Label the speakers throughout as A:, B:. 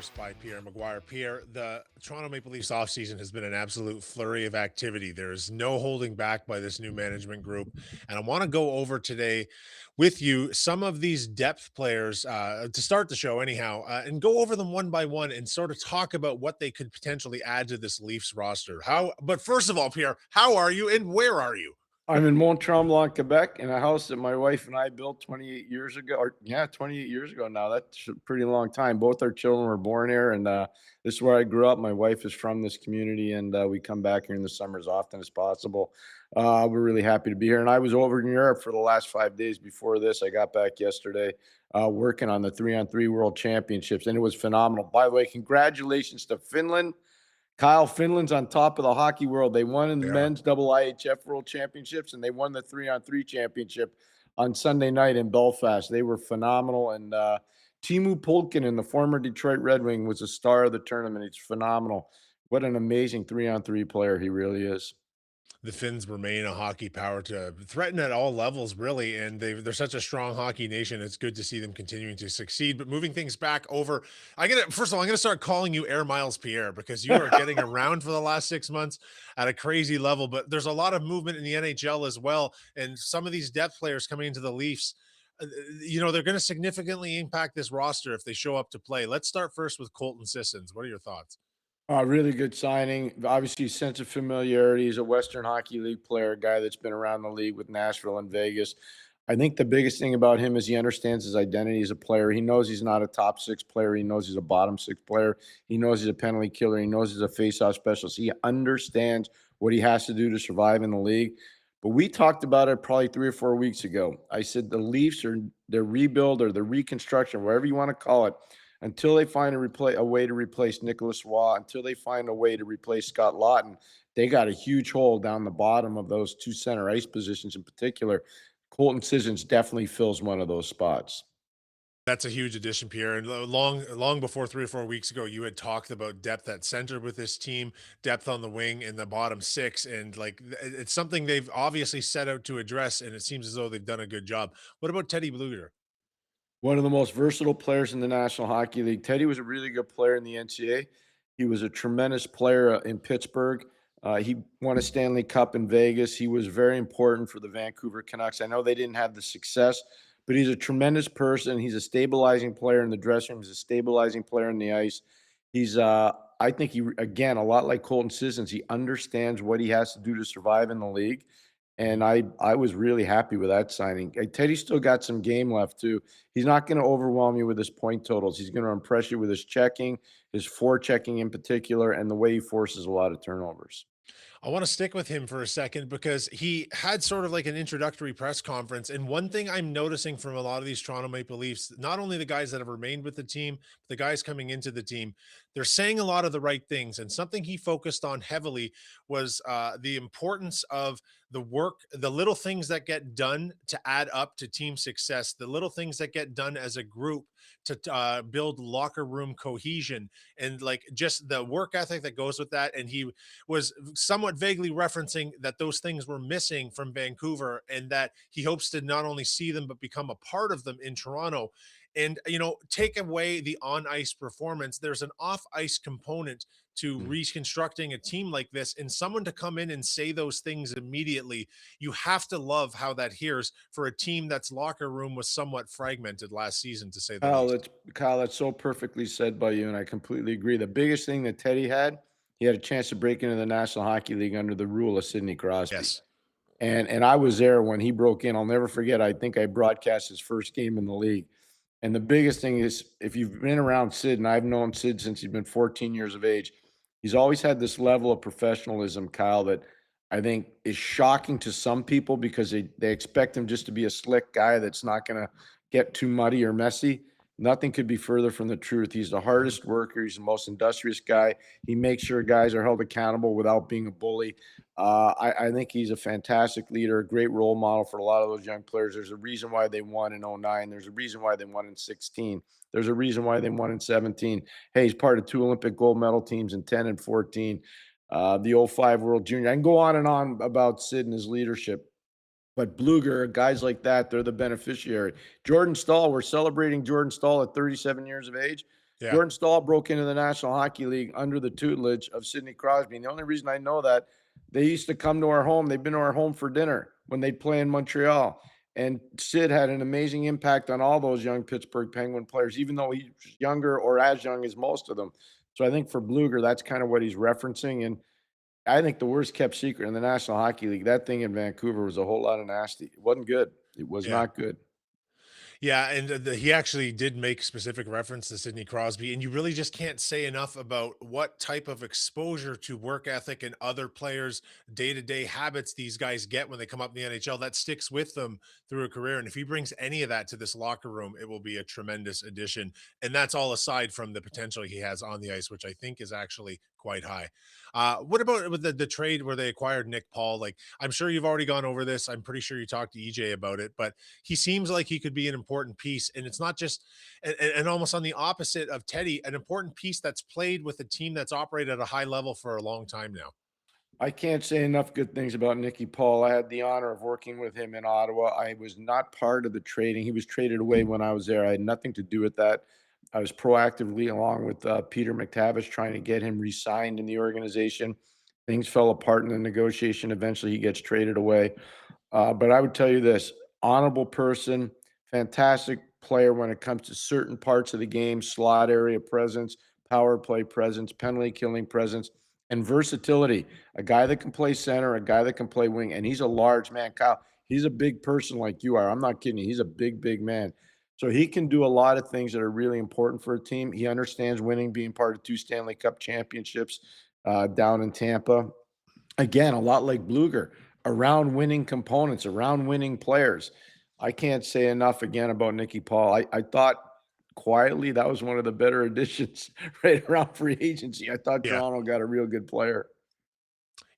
A: course, by Pierre McGuire. Pierre, the Toronto Maple Leafs offseason has been an absolute flurry of activity. There's no holding back by this new management group. And I want to go over today with you some of these depth players to start the show, anyhow, and go over them one by one and sort of talk about what they could potentially add to this Leafs roster. But first of all, Pierre, how are you and where are you?
B: I'm in Mont-Tremblant, Quebec, in a house that my wife and I built 28 years ago. 28 years ago now. That's a pretty long time. Both our children were born here, and this is where I grew up. My wife is from this community, and we come back here in the summer as often as possible. We're really happy to be here. And I was over in Europe for the last 5 days before this. I got back yesterday working on the 3-on-3 World Championships, and it was phenomenal. By the way, congratulations to Finland. Kyle, Finland's on top of the hockey world. They won in the men's double IHF World Championships, and they won the 3-on-3 championship on Sunday night in Belfast. They were phenomenal. And Teemu Pulkkinen, the former Detroit Red Wing, was a star of the tournament. He's phenomenal. What an amazing 3-on-3 player he really is.
A: The Finns remain a hockey power to threaten at all levels, really, and they're such a strong hockey nation. It's good to see them continuing to succeed. But moving things back over, first of all, I'm gonna start calling you Air Miles Pierre because you are getting around for the last 6 months at a crazy level. But there's a lot of movement in the NHL as well, and some of these depth players coming into the Leafs. They're going to significantly impact this roster if they show up to play. Let's start first with Colton Sissons. What are your thoughts?
B: Really good signing. Obviously, sense of familiarity. He's a Western Hockey League player, a guy that's been around the league with Nashville and Vegas. I think the biggest thing about him is he understands his identity as a player. He knows he's not a top six player. He knows he's a bottom six player. He knows he's a penalty killer. He knows he's a faceoff specialist. He understands what he has to do to survive in the league. But we talked about it probably 3 or 4 weeks ago. I said the Leafs are their rebuild or the reconstruction, whatever you want to call it, until they find a way to replace Nicholas Waugh, until they find a way to replace Scott Lawton, they got a huge hole down the bottom of those two center ice positions in particular. Colton Sissons definitely fills one of those spots.
A: That's a huge addition, Pierre. And long before 3 or 4 weeks ago, you had talked about depth at center with this team, depth on the wing in the bottom six, and it's something they've obviously set out to address. And it seems as though they've done a good job. What about Teddy Blueger?
B: One of the most versatile players in the National Hockey League. Teddy was a really good player in the NCAA. He was a tremendous player in Pittsburgh. He won a Stanley Cup in Vegas. He was very important for the Vancouver Canucks. I know they didn't have the success, but he's a tremendous person. He's a stabilizing player in the dressing room. He's a stabilizing player on the ice. I think again, a lot like Colton Sissons, he understands what he has to do to survive in the league. And I was really happy with that signing. Teddy's still got some game left too. He's not going to overwhelm you with his point totals. He's going to impress you with his checking, his forechecking in particular, and the way he forces a lot of turnovers.
A: I want to stick with him for a second because he had sort of like an introductory press conference. And one thing I'm noticing from a lot of these Toronto Maple Leafs, not only the guys that have remained with the team, but the guys coming into the team, they're saying a lot of the right things. And something he focused on heavily was the importance of the work, the little things that get done to add up to team success, the little things that get done as a group to build locker room cohesion and like just the work ethic that goes with that. And he was somewhat vaguely referencing that those things were missing from Vancouver and that he hopes to not only see them, but become a part of them in Toronto. And, take away the on ice performance. There's an off ice component to reconstructing a team like this, and someone to come in and say those things immediately. You have to love how that hears for a team that's locker room was somewhat fragmented last season, to say the
B: Kyle,
A: least.
B: that's so perfectly said by you, and I completely agree. The biggest thing that Teddy had, he had a chance to break into the National Hockey League under the rule of Sidney Crosby.
A: Yes.
B: And I was there when he broke in. I'll never forget. I think I broadcast his first game in the league. And the biggest thing is, if you've been around Sid, and I've known Sid since he's been 14 years of age, he's always had this level of professionalism, Kyle, that I think is shocking to some people because they expect him just to be a slick guy that's not going to get too muddy or messy. Nothing could be further from the truth. He's the hardest worker. He's the most industrious guy. He makes sure guys are held accountable without being a bully. I think he's a fantastic leader, a great role model for a lot of those young players. There's a reason why they won in '09. There's a reason why they won in 16. There's a reason why they won in 17. Hey, he's part of 2 Olympic gold medal teams in 10 and 14. The '05 World Junior. I can go on and on about Sid and his leadership. But Blueger, guys like that, they're the beneficiary. Jordan Stahl, we're celebrating Jordan Stahl at 37 years of age.
A: Yeah.
B: Jordan Staal broke into the National Hockey League under the tutelage of Sidney Crosby. And the only reason I know that, they used to come to our home. They've been to our home for dinner when they'd play in Montreal. And Sid had an amazing impact on all those young Pittsburgh Penguin players, even though he's younger or as young as most of them. So I think for Blueger, that's kind of what he's referencing. And I think the worst kept secret in the National Hockey League, that thing in Vancouver was a whole lot of nasty. It wasn't good. It was
A: Yeah.
B: not good.
A: Yeah, and he actually did make specific reference to Sidney Crosby, and you really just can't say enough about what type of exposure to work ethic and other players' day-to-day habits these guys get when they come up in the NHL. That sticks with them through a career, and if he brings any of that to this locker room, it will be a tremendous addition. And that's all aside from the potential he has on the ice, which I think is actually quite high. What about with the trade where they acquired Nick Paul? Like, I'm sure you've already gone over this. I'm pretty sure you talked to EJ about it, but he seems like he could be an important piece. And it's not just, and almost on the opposite of Teddy, an important piece that's played with a team that's operated at a high level for a long time now.
B: I can't say enough good things about Nicky Paul. I had the honor of working with him in Ottawa. I was not part of the trading. He was traded away when I was there. I had nothing to do with that. I was proactively, along with Peter McTavish, trying to get him re-signed in the organization. Things fell apart in the negotiation. Eventually, he gets traded away. But I would tell you this: honorable person, fantastic player when it comes to certain parts of the game, slot area presence, power play presence, penalty killing presence, and versatility. A guy that can play center, a guy that can play wing, and he's a large man. Kyle, he's a big person like you are. I'm not kidding you. He's a big, big man. So he can do a lot of things that are really important for a team. He understands winning, being part of two Stanley Cup championships down in Tampa. Again, a lot like Blueger, around winning components, around winning players. I can't say enough again about Nicky Paul. I thought quietly that was one of the better additions right around free agency. I thought
A: Yeah.
B: Toronto got a real good player.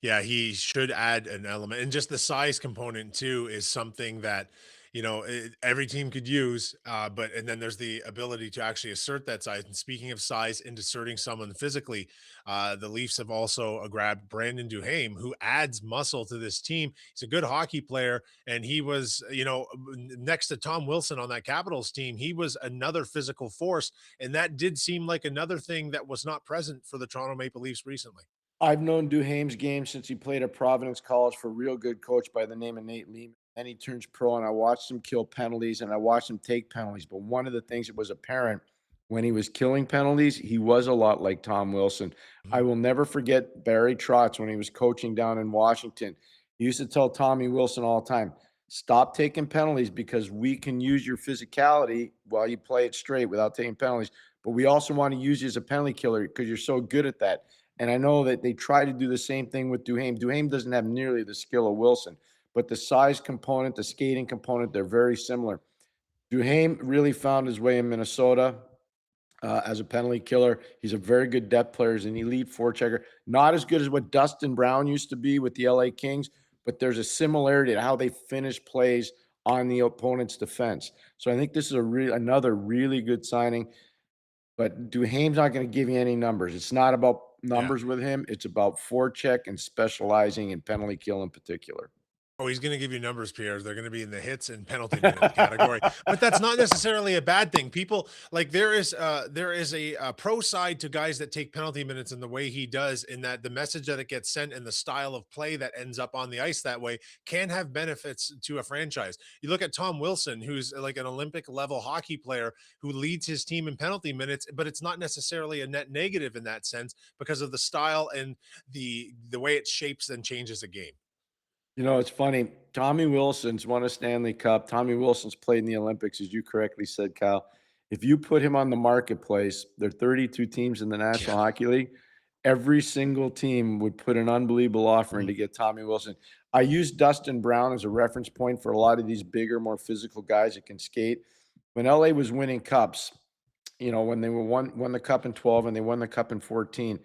A: Yeah, he should add an element, and just the size component too is something that every team could use. But and then there's the ability to actually assert that size. And speaking of size and asserting someone physically, the Leafs have also grabbed Brandon Duhaime, who adds muscle to this team. He's a good hockey player, and he was next to Tom Wilson on that Capitals team. He was another physical force, and that did seem like another thing that was not present for the Toronto Maple Leafs recently.
B: I've known Duhaime's game since he played at Providence College for a real good coach by the name of Nate Lehman. Then he turns pro, and I watched him kill penalties and I watched him take penalties. But one of the things that was apparent when he was killing penalties, he was a lot like Tom Wilson. I
A: Mhm.
B: will never forget Barry Trotz when he was coaching down in Washington. He used to tell Tommy Wilson all the time, stop taking penalties because we can use your physicality while you play it straight without taking penalties. But we also want to use you as a penalty killer because you're so good at that. And I know that they try to do the same thing with Duhaime. Duhaime doesn't have nearly the skill of Wilson, but the size component, the skating component, they're very similar. Duhaime really found his way in Minnesota as a penalty killer. He's a very good depth player. He's an elite forechecker. Not as good as what Dustin Brown used to be with the LA Kings, but there's a similarity to how they finish plays on the opponent's defense. So I think this is another really good signing. But Duhaime's not going to give you any numbers. It's not about
A: Yeah.
B: numbers with him. It's about forecheck and specializing in penalty kill in particular.
A: Oh, he's gonna give you numbers, Pierre. They're gonna be in the hits and penalty minutes category, but that's not necessarily a bad thing. People like there is a pro side to guys that take penalty minutes in the way he does, in that the message that it gets sent and the style of play that ends up on the ice that way can have benefits to a franchise. You look at Tom Wilson, who's like an Olympic level hockey player who leads his team in penalty minutes, but it's not necessarily a net negative in that sense because of the style and the way it shapes and changes a game.
B: You know, it's funny. Tommy Wilson's won a Stanley Cup. Tommy Wilson's played in the Olympics, as you correctly said, Kyle. If you put him on the marketplace, there are 32 teams in the
A: Yeah.
B: National Hockey League. Every single team would put an unbelievable offer in
A: Mhm.
B: to get Tommy Wilson. I use Dustin Brown as a reference point for a lot of these bigger, more physical guys that can skate. When LA was winning cups, when they won the cup in 12 and they won the cup in 14,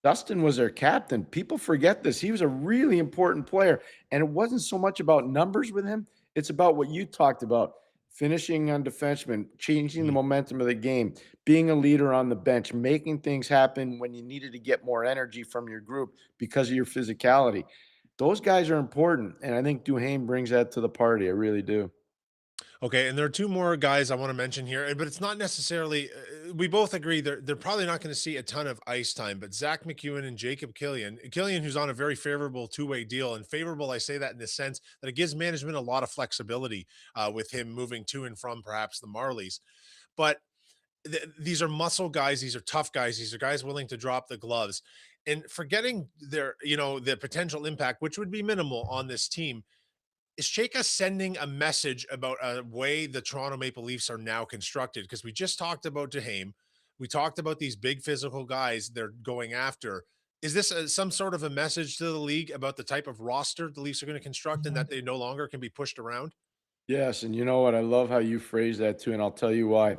B: Dustin was their captain. People forget this. He was a really important player. And it wasn't so much about numbers with him, it's about what you talked about, finishing on defensemen, changing the
A: Mhm.
B: momentum of the game, being a leader on the bench, making things happen when you needed to get more energy from your group because of your physicality. Those guys are important. And I think Duhaime brings that to the party. I really do.
A: Okay, and there are two more guys I want to mention here, but it's not necessarily. We both agree they're probably not going to see a ton of ice time. But Zach MacEwen and Jacob Killian, who's on a very favorable two-way deal, and favorable, I say that in the sense that it gives management a lot of flexibility with him moving to and from perhaps the Marlies. But these are muscle guys, these are tough guys, these are guys willing to drop the gloves, and forgetting their the potential impact, which would be minimal on this team. Is Chayka sending a message about a way the Toronto Maple Leafs are now constructed? Because we just talked about Duhaime. We talked about these big physical guys they're going after. Is this some sort of a message to the league about the type of roster the Leafs are going to construct and that they no longer can be pushed around?
B: Yes, and you know what? I love how you phrase that too, and I'll tell you why.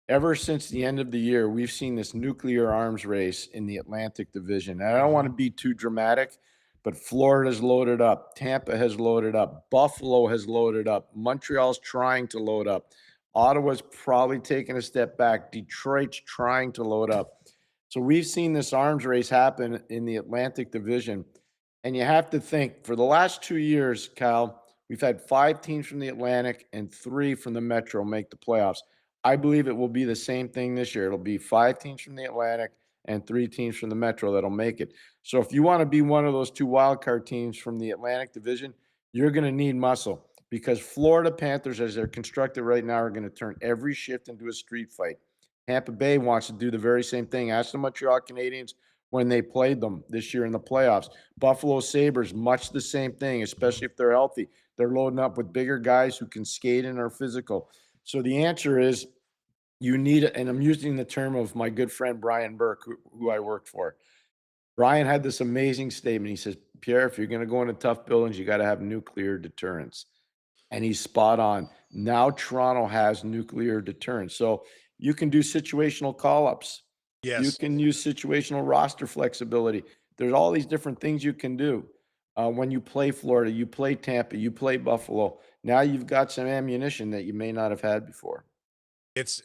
B: Ever since the end of the year, we've seen this nuclear arms race in the Atlantic Division. And I don't want
A: Mhm.
B: to be too dramatic, but Florida's loaded up, Tampa has loaded up, Buffalo has loaded up, Montreal's trying to load up, Ottawa's probably taking a step back, Detroit's trying to load up. So we've seen this arms race happen in the Atlantic Division. And you have to think for the last 2 years, Kyle, we've had 5 teams from the Atlantic and 3 from the Metro make the playoffs. I believe it will be the same thing this year. It'll be 5 teams from the Atlantic and 3 teams from the Metro that'll make it. So if you want to be one of those 2 wildcard teams from the Atlantic Division, you're going to need muscle because Florida Panthers, as they're constructed right now, are going to turn every shift into a street fight. Tampa Bay wants to do the very same thing. Ask the Montreal Canadiens when they played them this year in the playoffs. Buffalo Sabres, much the same thing, especially if they're healthy. They're loading up with bigger guys who can skate and are physical. So the answer is you need, and I'm using the term of my good friend Brian Burke, who I worked for. Brian had this amazing statement. He says, Pierre, if you're going to go into tough buildings, you got to have nuclear deterrence. And he's spot on. Now Toronto has nuclear deterrence. So you can do situational call ups, you
A: Yes.
B: can use situational roster flexibility. There's all these different things you can do. When you play Florida, you play Tampa, you play Buffalo. Now you've got some ammunition that you may not have had before.
A: It's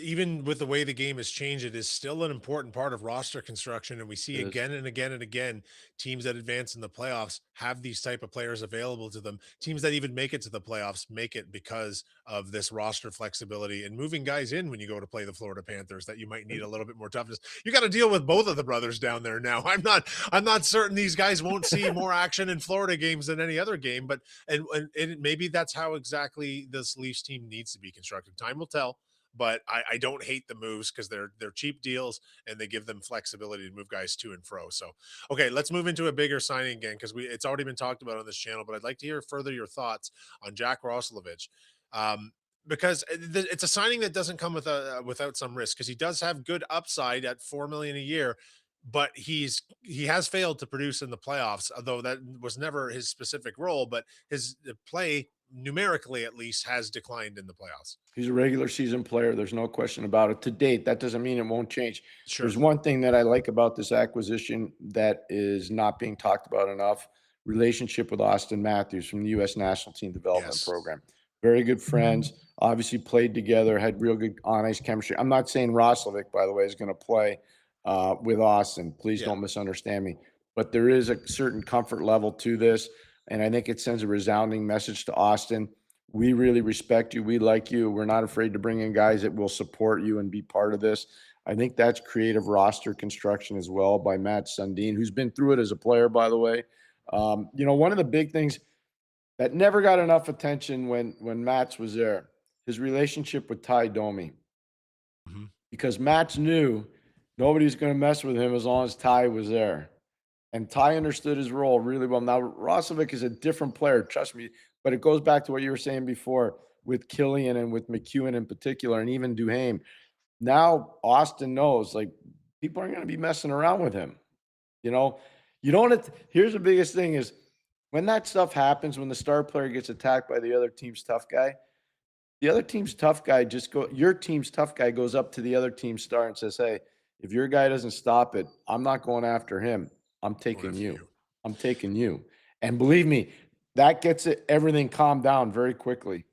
A: even with the way the game has changed, it is still an important part of roster construction. And we see
B: It is.
A: again and again and again teams that advance in the playoffs have these type of players available to them. Teams that even make it to the playoffs make it because of this roster flexibility and moving guys in when you go to play the Florida Panthers that you might need a little bit more toughness. You got to deal with both of the brothers down there now. I'm not certain these guys won't see more action in Florida games than any other game, but and maybe that's how exactly this Leafs team needs to be constructed. Time will tell, but I don't hate the moves because they're cheap deals and they give them flexibility to move guys to and fro. So okay, let's move into a bigger signing again because we it's already been talked about on this channel, but I'd like to hear further your thoughts on Jack Roslovic. Um, because it's a signing that doesn't come without some risk because he does have good upside at 4 million a year, but he has failed to produce in the playoffs, although that was never his specific role. But his play, numerically at least, has declined in the playoffs.
B: He's a regular season player. There's no question about it. To date, that doesn't mean it won't change.
A: Sure.
B: There's one thing that I like about this acquisition that is not being talked about enough: relationship with Austin Matthews from the U.S. National Team Development
A: Yes.
B: Program. Very good friends. Obviously, played together. Had real good on ice chemistry. I'm not saying Roslovic, by the way, is going to play with Austin. Please
A: Yeah.
B: don't misunderstand me. But there is a certain comfort level to this, and I think it sends a resounding message to Austin. We really respect you. We like you. We're not afraid to bring in guys that will support you and be part of this. I think that's creative roster construction as well by Matt Sundin, who's been through it as a player, by the way. One of the big things that never got enough attention when Matt's was there, his relationship with Ty Domi,
A: Mhm.
B: because Matt's knew nobody's going to mess with him as long as Ty was there. And Ty understood his role really well. Now, Roslovic is a different player, trust me, but it goes back to what you were saying before with Quillan and with MacEwen in particular, and even Duhaime. Now, Austin knows, like, people aren't going to be messing around with him. You know, you don't, here's the biggest thing is when that stuff happens, when the star player gets attacked by the other team's tough guy, the other team's tough guy your team's tough guy goes up to the other team's star and says, hey, if your guy doesn't stop it, I'm not going after him. I'm
A: Going
B: taking
A: after
B: you.
A: you.
B: I'm taking you. And believe me, that gets everything calmed down very quickly.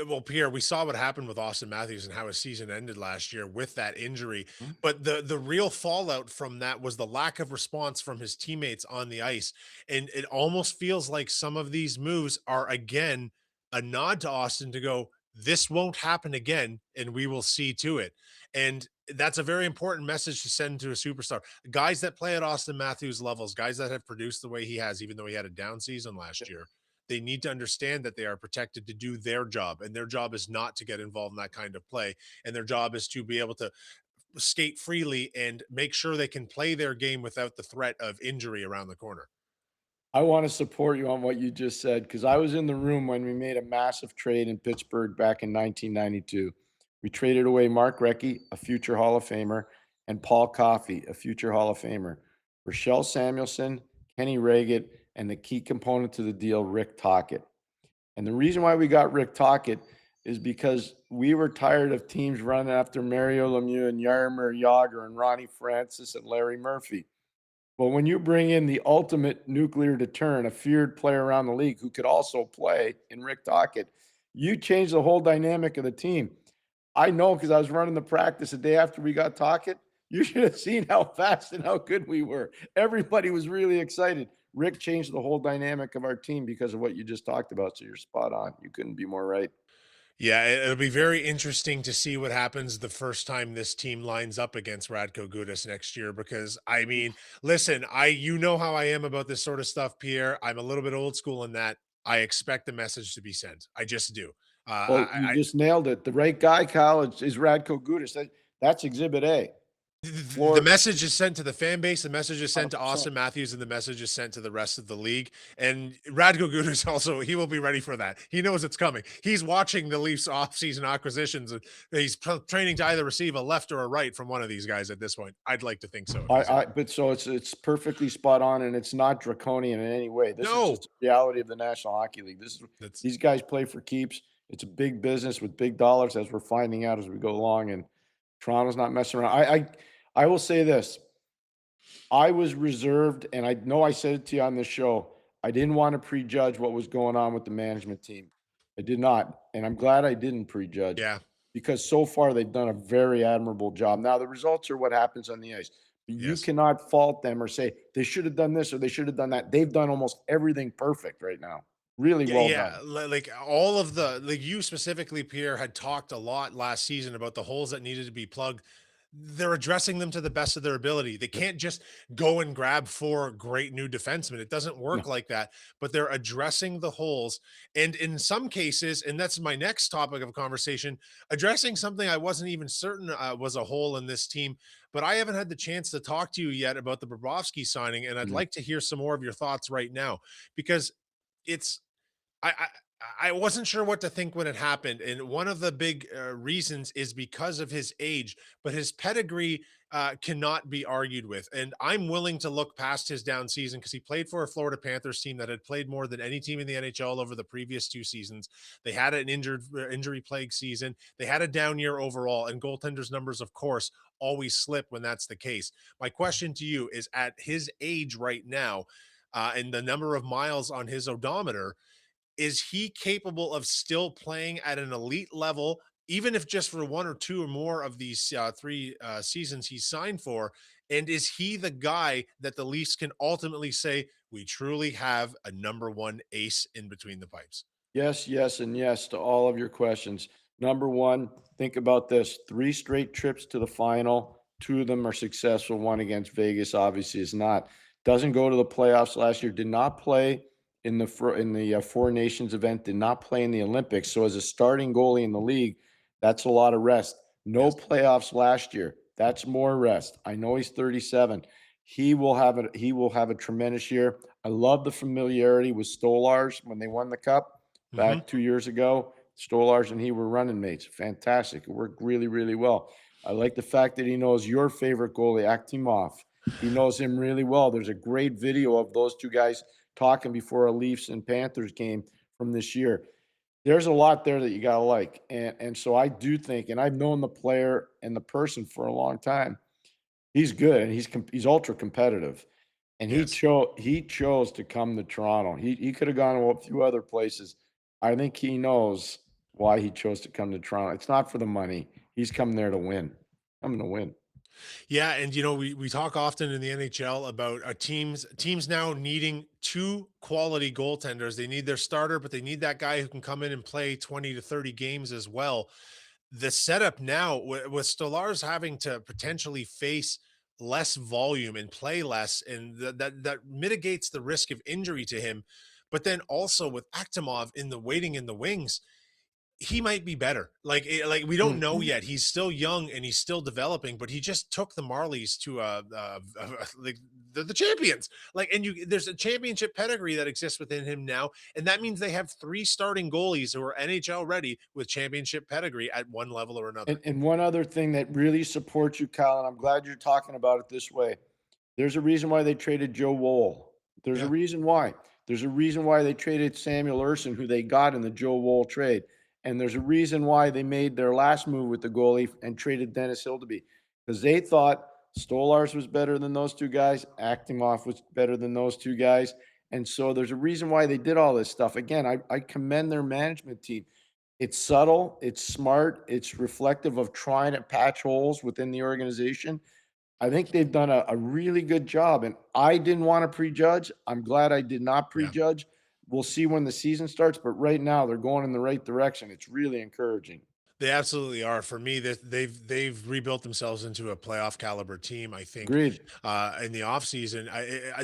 A: Well, Pierre, we saw what happened with Austin Matthews and how his season ended last year with that injury.
B: Mhm.
A: But the real fallout from that was the lack of response from his teammates on the ice. And it almost feels like some of these moves are again a nod to Austin to go, this won't happen again, and we will see to it. And that's a very important message to send to a superstar. Guys that play at Austin Matthews levels, guys that have produced the way he has, even though he had a down season last year, they need to understand that they are protected to do their job. And their job is not to get involved in that kind of play. And their job is to be able to skate freely and make sure they can play their game without the threat of injury around the corner.
B: I want to support you on what you just said because I was in the room when we made a massive trade in Pittsburgh back in 1992. We traded away Mark Recchi, a future Hall of Famer, and Paul Coffey, a future Hall of Famer, for Shel Samuelson, Kenny Reagett, and the key component to the deal, Rick Tocchet. And the reason why we got Rick Tocchet is because we were tired of teams running after Mario Lemieux and Jaromir Jagr and Ronnie Francis and Larry Murphy. But when you bring in the ultimate nuclear deterrent, a feared player around the league who could also play in Rick Tocchet, you change the whole dynamic of the team. I know because I was running the practice the day after we got Tocchet. You should have seen how fast and how good we were. Everybody was really excited. Rick changed the whole dynamic of our team because of what you just talked about. So you're spot on. You couldn't be more right.
A: Yeah, it'll be very interesting to see what happens the first time this team lines up against Radko Gudas next year. Because I mean, listen, you know how I am about this sort of stuff, Pierre. I'm a little bit old school in that I expect the message to be sent. I just do.
B: Well, you just nailed it. The right guy, Kyle, is Radko Gudas. That's Exhibit A.
A: The message is sent to the fan base. The message is sent to
B: 100%.
A: Austin Matthews, and the message is sent to the rest of the league. And Radko Gudas also, he will be ready for that. He knows it's coming. He's watching the Leafs offseason acquisitions. And he's training to either receive a left or a right from one of these guys at this point. I'd like to think so.
B: But so it's perfectly spot on, and it's not draconian in any way. This is just the reality of the National Hockey League. These guys play for keeps. It's a big business with big dollars, as we're finding out as we go along. And Toronto's not messing around. I will say this. I was reserved, and I know I said it to you on this show. I didn't want to prejudge what was going on with the management team. I did not, and I'm glad I didn't prejudge.
A: Yeah.
B: Because so far they've done a very admirable job. Now the results are what happens on the ice. But you cannot fault them or say they should have done this or they should have done that. They've done almost everything perfect right now. Really well done.
A: Like all of like you specifically, Pierre, had talked a lot last season about the holes that needed to be plugged. They're addressing them to the best of their ability. They can't just go and grab 4 great new defensemen. It doesn't work like that, but they're addressing the holes. And in some cases, and that's my next topic of conversation, addressing something I wasn't even certain was a hole in this team, but I haven't had the chance to talk to you yet about the Bobrovsky signing. And I'd like to hear some more of your thoughts right now, because it's, I wasn't sure what to think when it happened, and one of the big reasons is because of his age, but his pedigree cannot be argued with. And I'm willing to look past his down season because he played for a Florida Panthers team that had played more than any team in the NHL over the previous 2 seasons. They had an injury plague season. They had a down year overall, and goaltenders' numbers, of course, always slip when that's the case. My question to you is: at his age right now, and the number of miles on his odometer, is he capable of still playing at an elite level, even if just for 1 or 2 or more of these 3 seasons he's signed for? And is he the guy that the Leafs can ultimately say, we truly have a number 1 ace in between the pipes?
B: Yes, yes, and yes to all of your questions. Number one, think about this: 3 straight trips to the final. 2 of them are successful. One against Vegas, obviously, is not. Doesn't go to the playoffs last year. Did not play in the Four Nations event. Did not play in the Olympics. So as a starting goalie in the league, that's a lot of rest. No playoffs last year. That's more rest. I know he's 37. He will have a tremendous year. I love the familiarity with Stolars when they won the cup back 2 years ago. Stolars and he were running mates. Fantastic. It worked really, really well. I like the fact that he knows your favorite goalie, Akhtimov. He knows him really well. There's a great video of those 2 guys talking before a Leafs and Panthers game from this year. There's a lot there that you got to like. And so I do think, and I've known the player and the person for a long time, he's good and he's ultra competitive. And he chose to come to Toronto. He could have gone to a few other places. I think he knows why he chose to come to Toronto. It's not for the money. He's come there to win. I'm going to win.
A: Yeah, and we talk often in the NHL about teams now needing two quality goaltenders. They need their starter, but they need that guy who can come in and play 20 to 30 games as well. The setup now with Stolarz having to potentially face less volume and play less, and that mitigates the risk of injury to him. But then also with Akhtamov in the waiting in the wings, he might be better. Like we don't know
B: Mhm.
A: yet. He's still young and he's still developing, but he just took the Marlies to like the champions. Like, and there's a championship pedigree that exists within him now, and that means they have three starting goalies who are NHL ready with championship pedigree at one level or another.
B: And one other thing that really supports you, Kyle, and I'm glad you're talking about it this way. There's a reason why they traded Joe Woll. There's a
A: Yeah,
B: reason why. There's a reason why they traded Samuel Urson, who they got in the Joe Woll trade. And there's a reason why they made their last move with the goalie and traded Dennis Hildeby, because they thought Stolarz was better than those two guys. Akhtamov was better than those two guys. And so there's a reason why they did all this stuff. Again, I commend their management team. It's subtle, it's smart, it's reflective of trying to patch holes within the organization. I think they've done a really good job, and I didn't want to prejudge. I'm glad I did not
A: yeah.
B: prejudge. We'll see when the season starts, but right now they're going in the right direction. It's really encouraging.
A: They absolutely are. For me, that they've rebuilt themselves into a playoff caliber team. I think
B: Agreed.
A: in the offseason,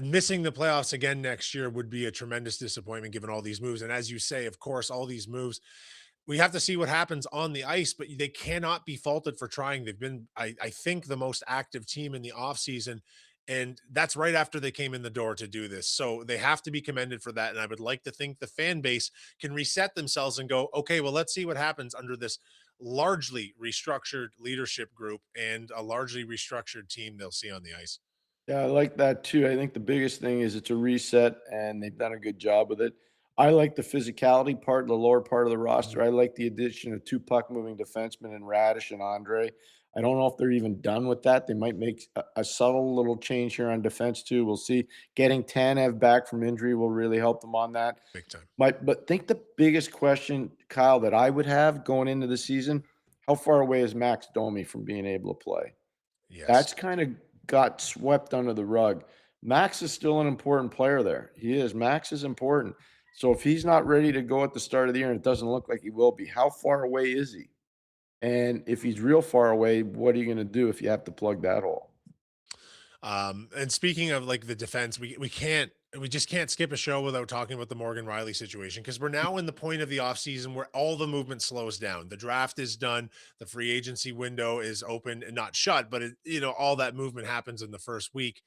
A: missing the playoffs again next year would be a tremendous disappointment given all these moves. And as you say, of course, all these moves, we have to see what happens on the ice, but they cannot be faulted for trying. They've been, I think, the most active team in the offseason. And that's right after they came in the door to do this. So they have to be commended for that. And I would like to think the fan base can reset themselves and go, okay, well, let's see what happens under this largely restructured leadership group and a largely restructured team they'll see on the ice.
B: Yeah, I like that too. I think the biggest thing is it's a reset, and they've done a good job with it. I like the physicality part, the lower part of the
A: Mhm.
B: roster. I like the addition of two puck moving defensemen in Radish and Andre. I don't know if they're even done with that. They might make a subtle little change here on defense too. We'll see. Getting Tanev back from injury will really help them on that.
A: Big time.
B: But think the biggest question, Kyle, that I would have going into the season: how far away is Max Domi from being able to play?
A: Yes.
B: That's kinda got swept under the rug. Max is still an important player there. He is. Max is important. So if he's not ready to go at the start of the year, and it doesn't look like he will be, how far away is he? And if he's real far away, what are you gonna do if you have to plug that hole?
A: And speaking of like the defense, we just can't skip a show without talking about the Morgan Riley situation because we're now in the point of the offseason where all the movement slows down. The draft is done, the free agency window is open and not shut, but all that movement happens in the first week.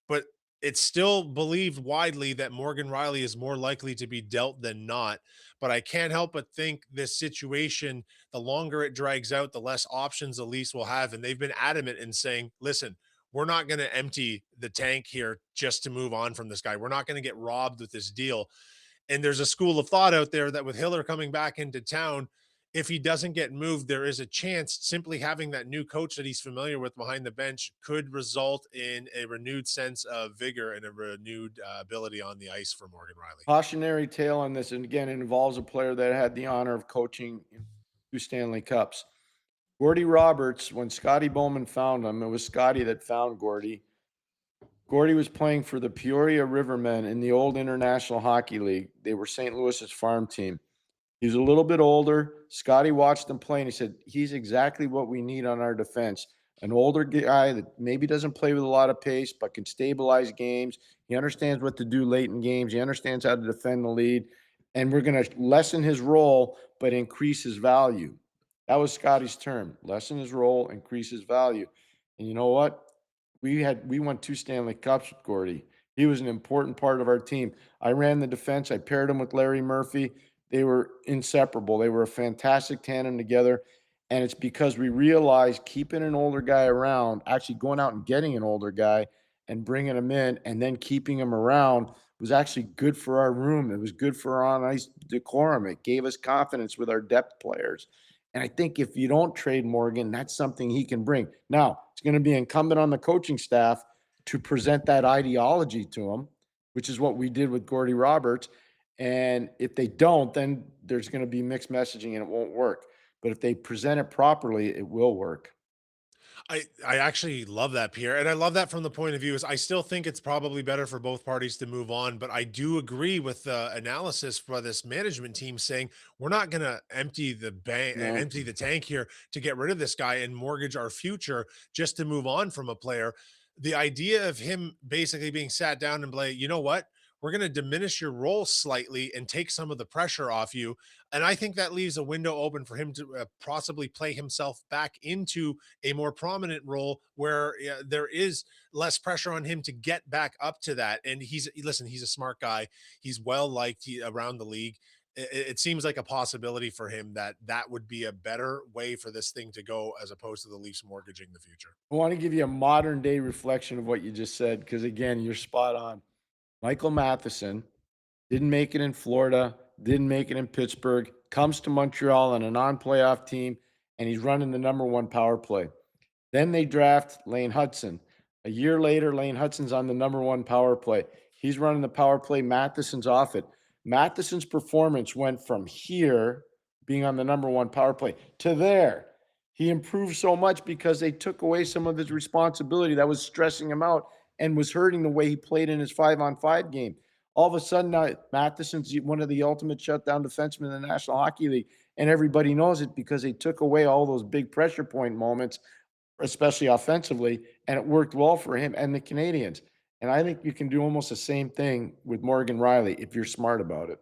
A: But it's still believed widely that Morgan Riley is more likely to be dealt than not. But I can't help but think this situation, the longer it drags out, the less options the Leafs will have. And they've been adamant in saying, listen, we're not going to empty the tank here just to move on from this guy. We're not going to get robbed with this deal. And there's a school of thought out there that with Hiller coming back into town, if he doesn't get moved, there is a chance simply having that new coach that he's familiar with behind the bench could result in a renewed sense of vigor and a renewed ability on the ice for Morgan Riley.
B: Cautionary tale on this, and again, it involves a player that had the honor of coaching in 2 Stanley Cups. Gordy Roberts, when Scotty Bowman found him, it was Scotty that found Gordy. Gordy was playing for the Peoria Rivermen in the old International Hockey League. They were St. Louis's farm team. He was a little bit older. Scotty watched him play and he said, he's exactly what we need on our defense. An older guy that maybe doesn't play with a lot of pace, but can stabilize games. He understands what to do late in games. He understands how to defend the lead. And we're going to lessen his role, but increase his value. That was Scotty's term: lessen his role, increase his value. And you know what? We won 2 Stanley Cups with Gordy. He was an important part of our team. I ran the defense. I paired him with Larry Murphy. They were inseparable. They were a fantastic tandem together. And it's because we realized keeping an older guy around, actually going out and getting an older guy and bringing him in and then keeping him around was actually good for our room. It was good for our on ice decorum. It gave us confidence with our depth players. And I think if you don't trade Morgan, that's something he can bring. Now, it's going to be incumbent on the coaching staff to present that ideology to him, which is what we did with Gordy Roberts. And if they don't, then there's going to be mixed messaging and it won't work. But if they present it properly, it will work.
A: I actually love that, Pierre, and I love that from the point of view is I still think it's probably better for both parties to move on, but I do agree with the analysis for this management team saying we're not going to empty the bank,
B: No.
A: empty the tank here to get rid of this guy and mortgage our future just to move on from a player. The idea of him basically being sat down and play, you know what? We're going to diminish your role slightly and take some of the pressure off you. And I think that leaves a window open for him to possibly play himself back into a more prominent role where there is less pressure on him to get back up to that. And he's a smart guy. He's well liked around the league. It seems like a possibility for him that that would be a better way for this thing to go as opposed to the Leafs mortgaging the future.
B: I want to give you a modern day reflection of what you just said, because again, you're spot on. Michael Matheson didn't make it in Florida, didn't make it in Pittsburgh, comes to Montreal on a non-playoff team, and he's running the number one power play. Then they draft Lane Hudson. A year later, Lane Hudson's on the number one power play. He's running the power play. Matheson's off it. Matheson's performance went from here, being on the number one power play, to there. He improved so much because they took away some of his responsibility that was stressing him out and was hurting the way he played in his 5-on-5 game. All of a sudden, now Matheson's one of the ultimate shutdown defensemen in the National Hockey League, and everybody knows it because they took away all those big pressure point moments, especially offensively, and it worked well for him and the Canadians. And I think you can do almost the same thing with Morgan Reilly if you're smart about it.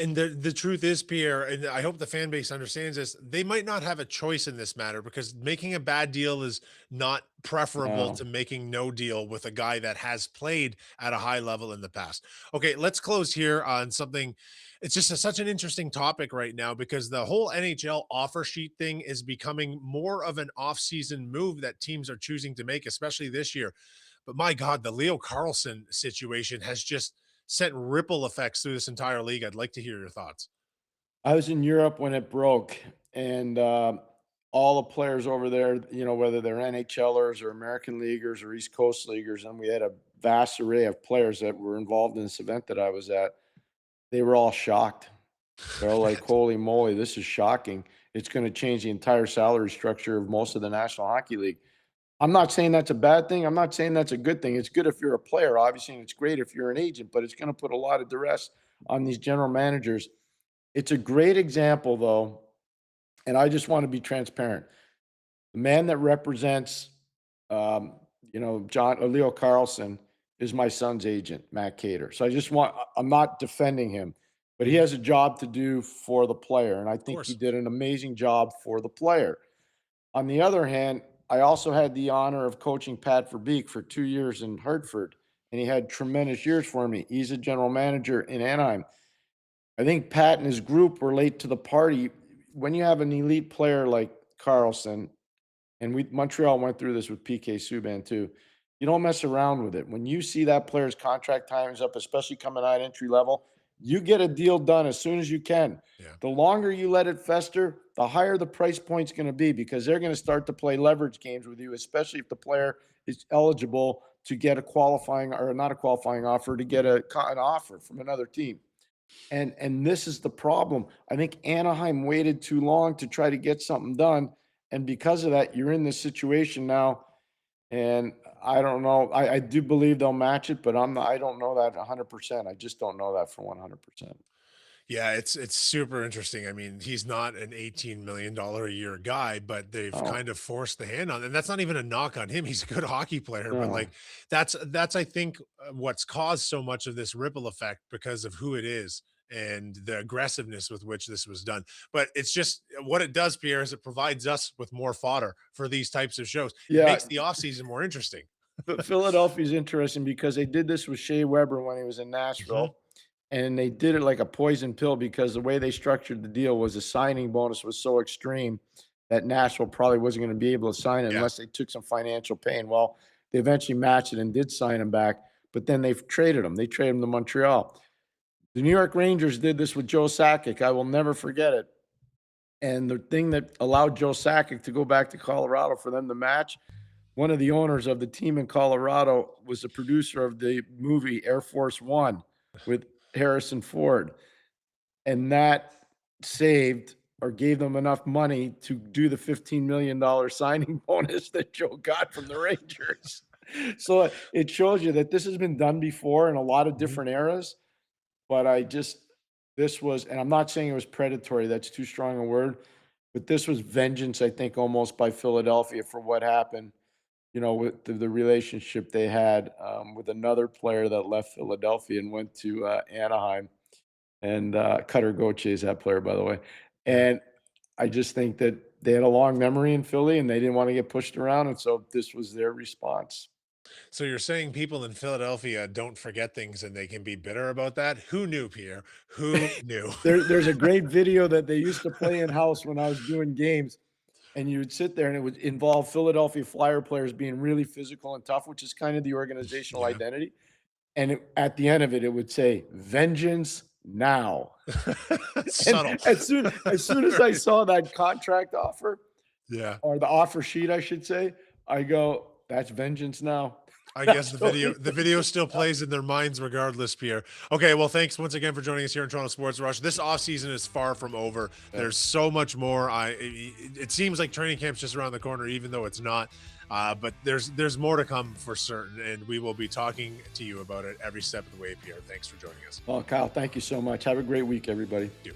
A: And the truth is, Pierre, and I hope the fan base understands this, they might not have a choice in this matter because making a bad deal is not preferable
B: No.
A: to making no deal with a guy that has played at a high level in the past. Okay, let's close here on something. It's just such an interesting topic right now because the whole NHL offer sheet thing is becoming more of an offseason move that teams are choosing to make, especially this year. But my God, the Leo Carlsson situation has just sent ripple effects through this entire league. I'd like to hear your thoughts.
B: I was in Europe when it broke, and all the players over there, whether they're NHLers or American leaguers or East Coast leaguers, and we had a vast array of players that were involved in this event that I was at. They were all shocked. They're all like, "Holy moly, this is shocking! It's going to change the entire salary structure of most of the National Hockey League." I'm not saying that's a bad thing. I'm not saying that's a good thing. It's good if you're a player, obviously, and it's great if you're an agent, but it's going to put a lot of duress on these general managers. It's a great example, though, and I just want to be transparent. The man that represents, John Leo Carlson is my son's agent, Matt Cater. So I'm not defending him, but he has a job to do for the player, and I
A: Of
B: think he
A: course.
B: did an amazing job for the player. On the other hand, I also had the honor of coaching Pat Verbeek for 2 years in Hartford, and he had tremendous years for me. He's a general manager in Anaheim. I think Pat and his group were late to the party. When you have an elite player like Carlson, and Montreal went through this with PK Subban too, you don't mess around with it. When you see that player's contract time is up, especially coming out entry level, you get a deal done as soon as you can.
A: Yeah.
B: The longer you let it fester, the higher the price point's going to be because they're going to start to play leverage games with you, especially if the player is eligible to get a qualifying or not a qualifying offer, to get an offer from another team. And this is the problem. I think Anaheim waited too long to try to get something done, and because of that, you're in this situation now. And I don't know. I do believe they'll match it, but I don't know that 100%. I just don't know that for 100%.
A: Yeah, it's super interesting. I mean, he's not an $18 million a year guy, but they've
B: Oh,
A: kind of forced the hand on, and that's not even a knock on him. He's a good hockey player, but
B: no.
A: like that's I think what's caused so much of this ripple effect because of who it is and the aggressiveness with which this was done. But it's just what it does, Pierre, is it provides us with more fodder for these types of shows. It
B: Yeah,
A: makes the offseason more interesting.
B: but Philadelphia's interesting because they did this with Shea Weber when he was in
A: Mhm.
B: Nashville, and they did it like a poison pill because the way they structured the deal was the signing bonus was so extreme that Nashville probably wasn't going to be able to sign it
A: Yeah.
B: unless they took some financial pain. Well, they eventually matched it and did sign him back, but then they've traded him. They traded him to Montreal. The New York Rangers did this with Joe Sakic. I will never forget it. And the thing that allowed Joe Sakic to go back to Colorado for them to match, one of the owners of the team in Colorado was the producer of the movie Air Force One with Harrison Ford. And that saved or gave them enough money to do the $15 million signing bonus that Joe got from the Rangers. So it shows you that this has been done before in a lot of
A: Mhm.
B: different eras. But this was, and I'm not saying it was predatory, that's too strong a word, but this was vengeance, I think, almost by Philadelphia for what happened, with the relationship they had with another player that left Philadelphia and went to Anaheim. And Cutter Gauthier is that player, by the way.
A: Yeah.
B: And I just think that they had a long memory in Philly and they didn't want to get pushed around. And so this was their response.
A: So you're saying people in Philadelphia don't forget things and they can be bitter about that? Who knew, Pierre? Who knew?
B: There's a great video that they used to play in house when I was doing games, and you would sit there and it would involve Philadelphia Flyer players being really physical and tough, which is kind of the organizational
A: Yeah.
B: identity. And at the end of it, it would say "Vengeance now." And
A: Subtle.
B: as soon as I
A: Right.
B: saw that contract offer,
A: Yeah.
B: or the offer sheet, I should say, I go, "That's vengeance now."
A: I guess
B: That's totally
A: the video
B: vengeance
A: still
B: now.
A: plays in their minds regardless, Pierre. Okay, well, thanks once again for joining us here in Toronto Sports Rush. This offseason is far from over.
B: Yeah.
A: There's so much more. It seems like training camp's just around the corner, even though it's not. But there's more to come for certain, and we will be talking to you about it every step of the way, Pierre. Thanks for joining us.
B: Well, Kyle, thank you so much. Have a great week, everybody.
A: You.